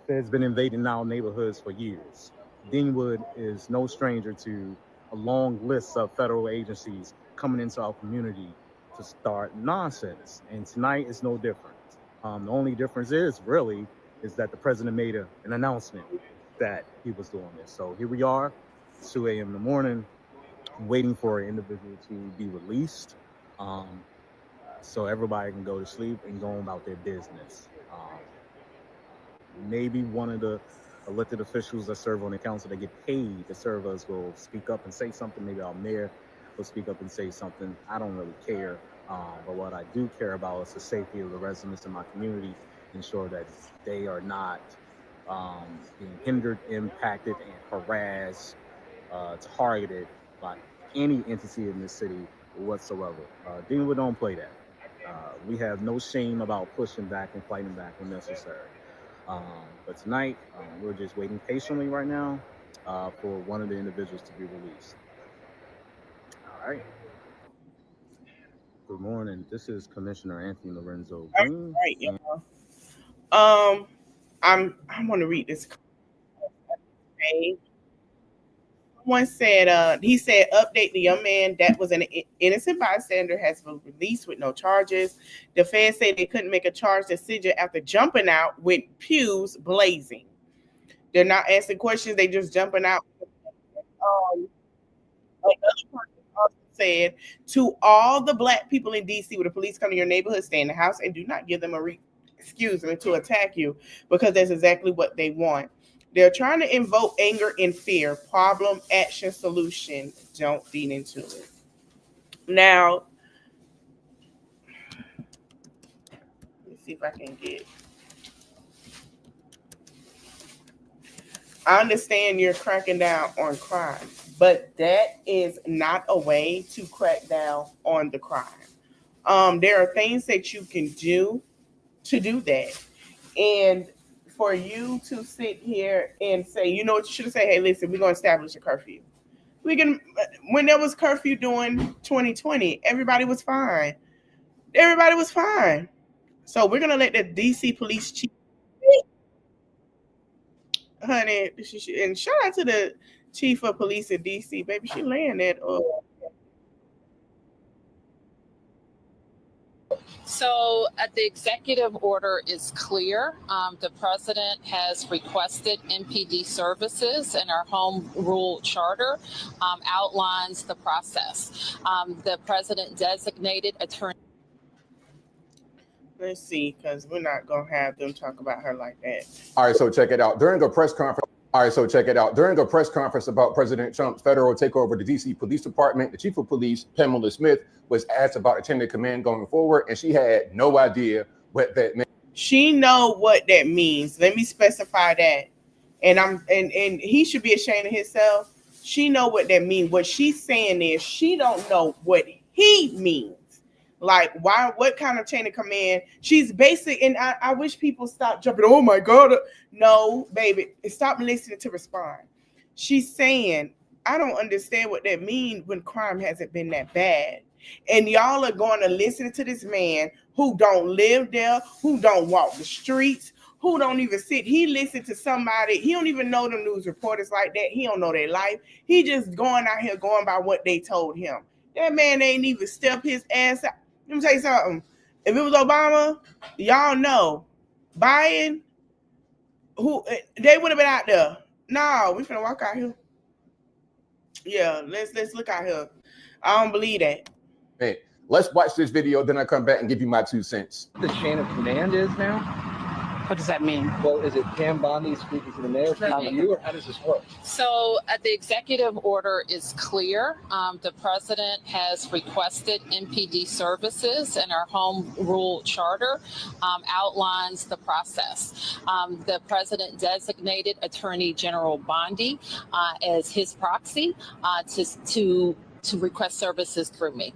Feds been invading our neighborhoods for years. Deanwood is no stranger to a long list of federal agencies coming into our community to start nonsense. And tonight is no different. The only difference is that the president made an announcement that he was doing this. So here we are, 2 a.m. in the morning, waiting for an individual to be released so everybody can go to sleep and go about their business. Maybe one of the elected officials that serve on the council that get paid to serve us will speak up and say something. Maybe our mayor will speak up and say something. I don't really care. But what I do care about is the safety of the residents in my community, ensure that they are not being hindered, impacted, and harassed, targeted by any entity in this city whatsoever. Deanwood don't play that. We have no shame about pushing back and fighting back when necessary. But tonight, we're just waiting patiently right now for one of the individuals to be released. All right. Good morning. This is Commissioner Anthony Lorenzo Green. Right, y'all. I want to read this. Someone said, he said, update the young man that was an innocent bystander has been released with no charges. The feds say they couldn't make a charge decision after jumping out with pews blazing. They're not asking questions. They just jumping out. said to all the black people in DC, when the police come to your neighborhood, stay in the house and do not give them to attack you, because that's exactly what they want. They're trying to invoke anger and fear. Problem, action, solution. Don't feed into it. Now, let's see if I can get. I understand you're cracking down on crime, but that is not a way to crack down on the crime. There are things that you can do to do that. And for you to sit here and say, you know what you should have said, hey, listen, we're going to establish a curfew. When there was curfew during 2020, everybody was fine. Everybody was fine. So we're going to let the DC police chief, honey, and shout out to the chief of police in DC, baby, she laying that up. So the executive order is clear. The president has requested MPD services, and our home rule charter outlines the process. The president designated attorney. Let's see, because we're not going to have them talk about her like that. All right, so check it out. During a press conference about President Trump's federal takeover of the DC Police Department, the chief of police, Pamela Smith, was asked about a chain of command going forward, and she had no idea what that meant. She know what that means. Let me specify that. And he should be ashamed of himself. She know what that means. What she's saying is she don't know what he means. Like, why? What kind of chain of command? She's basic, and I wish people stop jumping. Oh my God! No, baby, stop listening to respond. She's saying, I don't understand what that means when crime hasn't been that bad, and y'all are going to listen to this man who don't live there, who don't walk the streets, who don't even sit. He listened to somebody. He don't even know the news reporters like that. He don't know their life. He just going out here going by what they told him. That man ain't even step his ass out. Let me tell you something. If it was Obama, y'all know Biden, who they would have been out there. No, we finna walk out here. Yeah, let's look out here. I don't believe that. Hey, let's watch this video, then I come back and give you my 2 cents. The chain of command is now? What does that mean? Well, is it Pam Bondi speaking to the mayor, speaking to you, or how does this work? So the executive order is clear. The president has requested MPD services, and our home rule charter outlines the process. The president designated Attorney General Bondi as his proxy to request services through me.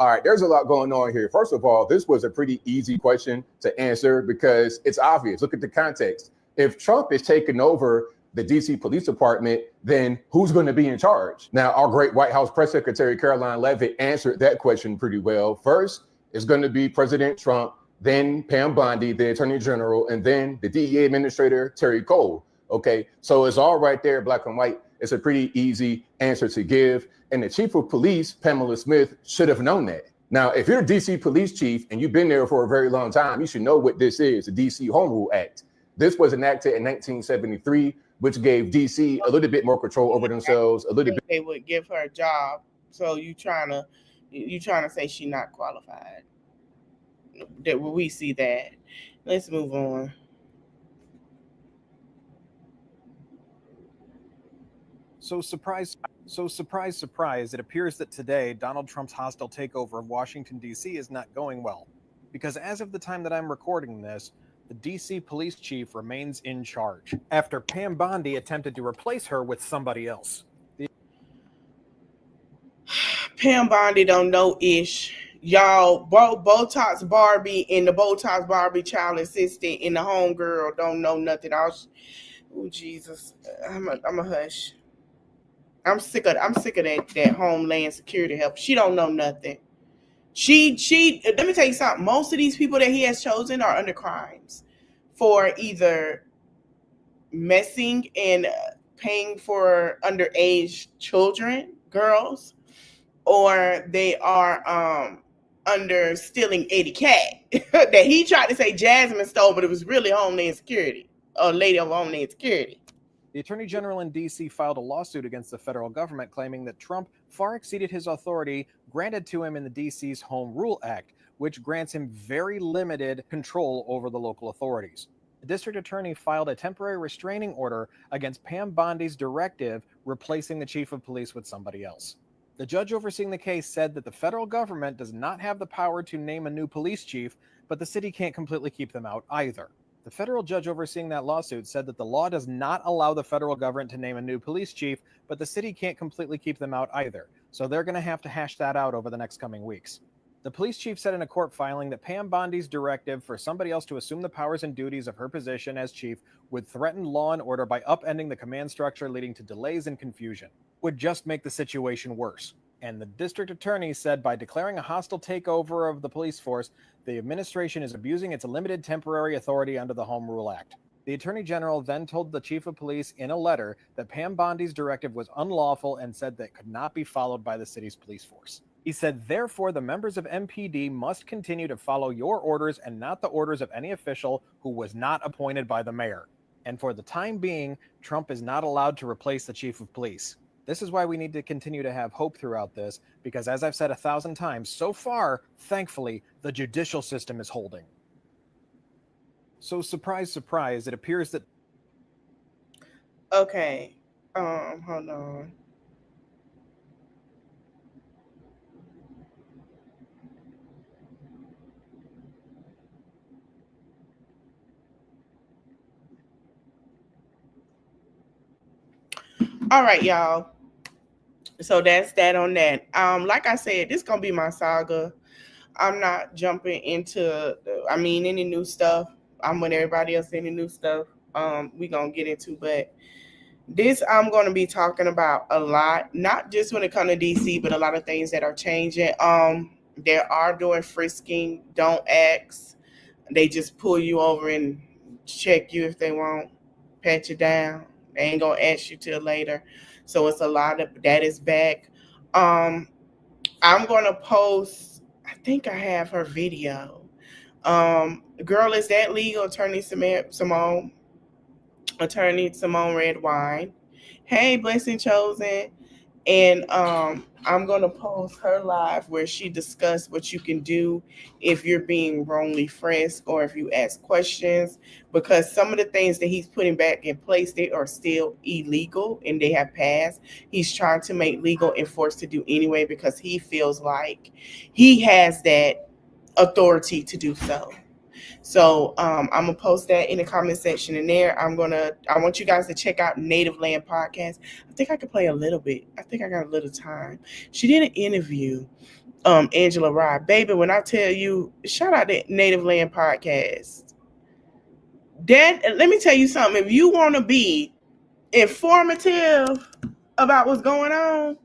All right, there's a lot going on here. First of all, this was a pretty easy question to answer because it's obvious. Look at the context. If Trump is taking over the DC Police Department, then who's going to be in charge? Now, our great White House Press Secretary Caroline Leavitt answered that question pretty well. First, it's going to be President Trump, then Pam Bondi, the Attorney General, and then the DEA Administrator, Terry Cole. Okay, so it's all right there, black and white. It's a pretty easy answer to give. And the chief of police, Pamela Smith, should have known that. Now, if you're a DC police chief and you've been there for a very long time, you should know what this is, the DC Home Rule Act. This was enacted in 1973, which gave DC a little bit more control over themselves, a little bit. They would give her a job. So you trying to say she's not qualified. That we see that. Let's move on. So surprise, surprise, it appears that today Donald Trump's hostile takeover of Washington, D.C. is not going well. Because as of the time that I'm recording this, the D.C. police chief remains in charge after Pam Bondi attempted to replace her with somebody else. Pam Bondi don't know ish. Y'all, Botox Barbie and the Botox Barbie child assistant and the homegirl don't know nothing else. Oh, Jesus. I'm a hush. I'm sick of that Homeland Security help. She don't know nothing. She let me tell you something. Most of these people that he has chosen are under crimes for either messing and paying for underage children, girls, or they are under stealing 80K that he tried to say Jasmine stole, but it was really Homeland Security, a lady of Homeland Security. The Attorney General in D.C. filed a lawsuit against the federal government claiming that Trump far exceeded his authority granted to him in the DC's Home Rule Act, which grants him very limited control over the local authorities. The district attorney filed a temporary restraining order against Pam Bondi's directive replacing the chief of police with somebody else. The judge overseeing the case said that the federal government does not have the power to name a new police chief, but the city can't completely keep them out either. The federal judge overseeing that lawsuit said that the law does not allow the federal government to name a new police chief, but the city can't completely keep them out either. So they're going to have to hash that out over the next coming weeks. The police chief said in a court filing that Pam Bondi's directive for somebody else to assume the powers and duties of her position as chief would threaten law and order by upending the command structure, leading to delays and confusion. Would just make the situation worse. And the district attorney said by declaring a hostile takeover of the police force, the administration is abusing its limited temporary authority under the Home Rule Act. The attorney general then told the chief of police in a letter that Pam Bondi's directive was unlawful and said that it could not be followed by the city's police force. He said, therefore, the members of MPD must continue to follow your orders and not the orders of any official who was not appointed by the mayor. And for the time being, Trump is not allowed to replace the chief of police. This is why we need to continue to have hope throughout this, because as I've said 1,000 times, so far, thankfully, the judicial system is holding. So surprise, surprise, it appears that... Okay, hold on. All right, y'all. So that's that on that. Like I said, this is gonna be my saga. I'm not jumping into any new stuff. I'm with everybody else any new stuff. We gonna get into, but this I'm gonna be talking about a lot, not just when it comes to DC, but a lot of things that are changing. They are doing frisking, don't ask. They just pull you over and check you if they want, pat you down. They ain't gonna ask you till later. So it's a lot of that is back. I'm gonna post, I think I have her video. Girl, is that legal? Attorney Simone Redwine. Hey, Blessing Chosen. And I'm going to post her live where she discussed what you can do if you're being wrongly frisked or if you ask questions, because some of the things that he's putting back in place, they are still illegal and they have passed. He's trying to make legal and forced to do anyway because he feels like he has that authority to do so. So I'm gonna post that in the comment section in there. I want you guys to check out Native Land Podcast. I think I could play a little bit. I think I got a little time. She did an interview, Angela Rye. Baby, when I tell you, shout out to Native Land Podcast. Let me tell you something. If you want to be informative about what's going on,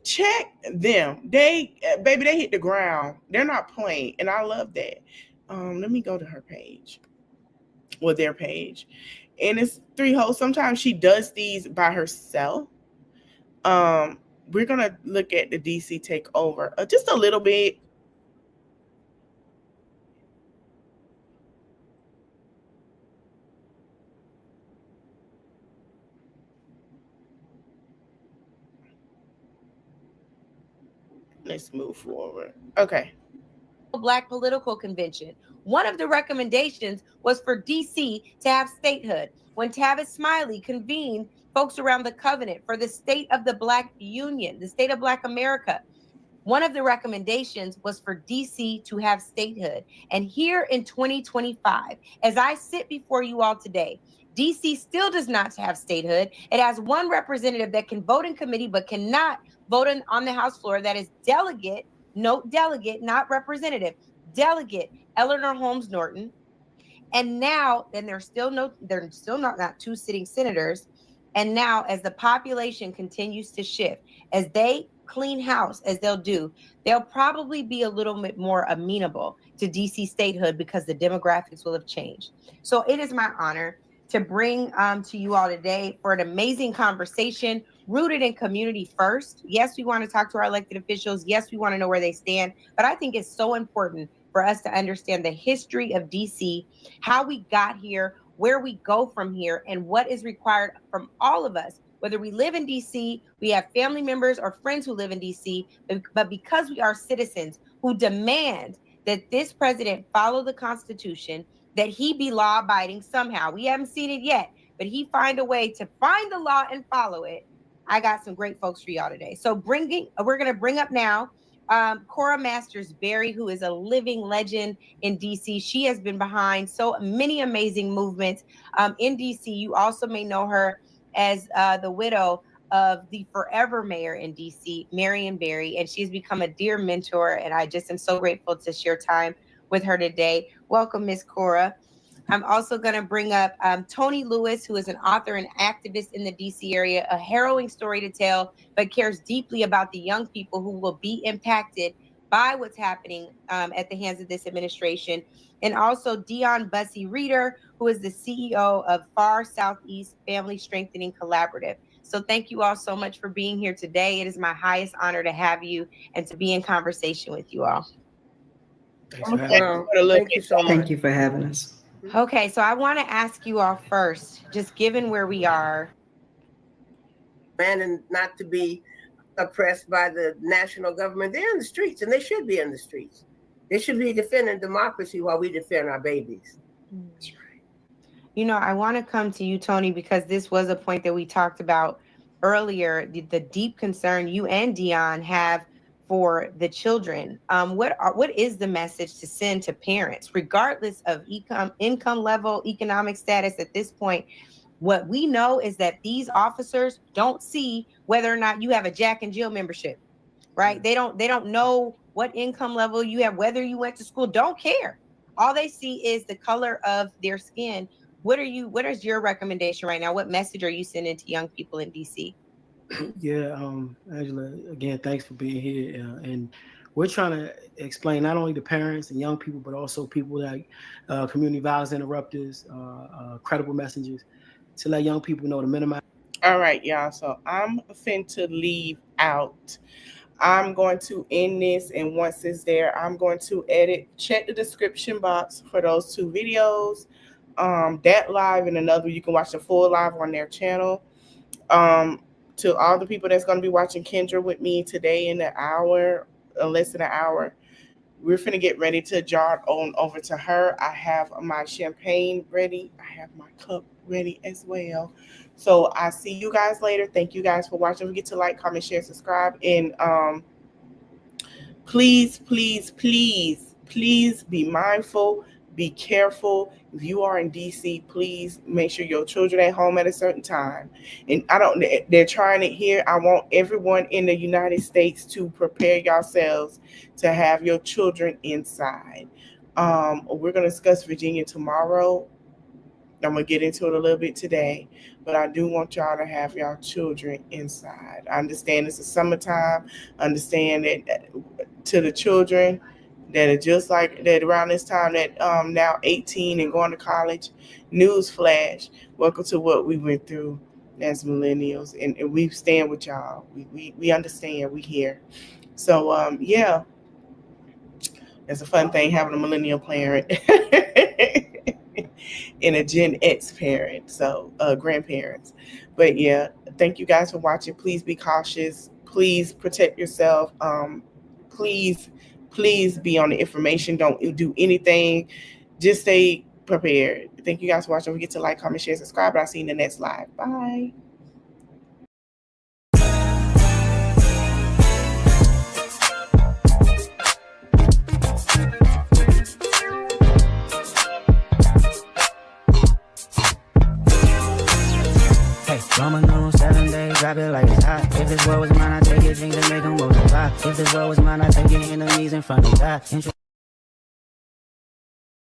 check them. They hit the ground. They're not playing, and I love that. Let me go to her page, or their page, and it's 3 hosts. Sometimes she does these by herself. We're gonna look at the DC takeover just a little bit. Let's move forward. Okay. Black political convention. One of the recommendations was for DC to have statehood. When Tavis Smiley convened folks around the covenant for the state of the Black Union, the state of Black America, one of the recommendations was for DC to have statehood. And here in 2025, as I sit before you all today, DC still does not have statehood. It has one representative that can vote in committee but cannot vote on the House floor. That is delegate. Note delegate, not representative. Delegate Eleanor Holmes Norton. And now, then they're still not 2 sitting senators. And now, as the population continues to shift, as they clean house, as they'll do, they'll probably be a little bit more amenable to DC statehood because the demographics will have changed. So it is my honor to bring to you all today for an amazing conversation rooted in community first. Yes, we want to talk to our elected officials. Yes, we want to know where they stand. But I think it's so important for us to understand the history of DC, how we got here, where we go from here, and what is required from all of us whether we live in DC, we have family members or friends who live in DC, but because we are citizens who demand that this president follow the Constitution, that he be law-abiding somehow. We haven't seen it yet, but he find a way to find the law and follow it. I got some great folks for y'all today. So we're going to bring up now Cora Masters Berry, who is a living legend in DC. She has been behind so many amazing movements in DC. You also may know her as the widow of the forever mayor in DC, Marion Barry, and she's become a dear mentor, and I just am so grateful to share time with her today. Welcome, Miss Cora. I'm also going to bring up Tony Lewis, who is an author and activist in the DC area, a harrowing story to tell, but cares deeply about the young people who will be impacted by what's happening at the hands of this administration. And also Dion Bussey Reeder, who is the CEO of Far Southeast Family Strengthening Collaborative. So thank you all so much for being here today. It is my highest honor to have you and to be in conversation with you all. Thank you so much. Thank you for having us. Okay, so I want to ask you all first, just given where we are. And not to be oppressed by the national government. They're in the streets, and they should be in the streets. They should be defending democracy while we defend our babies. That's right. You know, I want to come to you, Tony, because this was a point that we talked about earlier, the deep concern you and Dion have for the children. What is the message to send to parents, regardless of income level, economic status at this point? What we know is that these officers don't see whether or not you have a Jack and Jill membership, right? They don't know what income level you have, whether you went to school, don't care. All they see is the color of their skin. What is your recommendation right now? What message are you sending to young people in DC? Yeah, Angela, again, thanks for being here. And we're trying to explain not only to parents and young people, but also people like community violence interrupters, credible messengers, to let young people know to minimize. All right, y'all. So I'm finna leave out. I'm going to end this, and once it's there, I'm going to edit. Check the description box for those two videos. That live and another, you can watch the full live on their channel. To all the people that's going to be watching Kendra with me today in an hour, less than an hour, we're finna get ready to jog on over to her. I have my champagne ready. I have my cup ready as well. So I see you guys later. Thank you guys for watching. Don't forget to like, comment, share, subscribe. And please, please, please, please be mindful. Be careful. If you are in DC, please make sure your children are at home at a certain time. And they're trying it here. I want everyone in the United States to prepare yourselves to have your children inside. We're going to discuss Virginia tomorrow. I'm going to get into it a little bit today, but I do want y'all to have y'all children inside. I understand it's the summertime. Understand that to the children that are just like that around this time that now 18 and going to college. Newsflash, welcome to what we went through as millennials, and we stand with y'all. We understand, we here. So yeah, it's a fun thing having a millennial parent and a Gen X parent, so grandparents. But yeah, thank you guys for watching. Please be cautious. Please protect yourself. Please be on the information. Don't do anything. Just stay prepared. Thank you guys for watching. Don't forget to like, comment, share, subscribe. I'll see you in the next live. Bye. Roman on 7 days, drop it like it's hot. If this world was mine, I take it, drinks and make them multiply. If this world was mine, I take your enemies in front of God.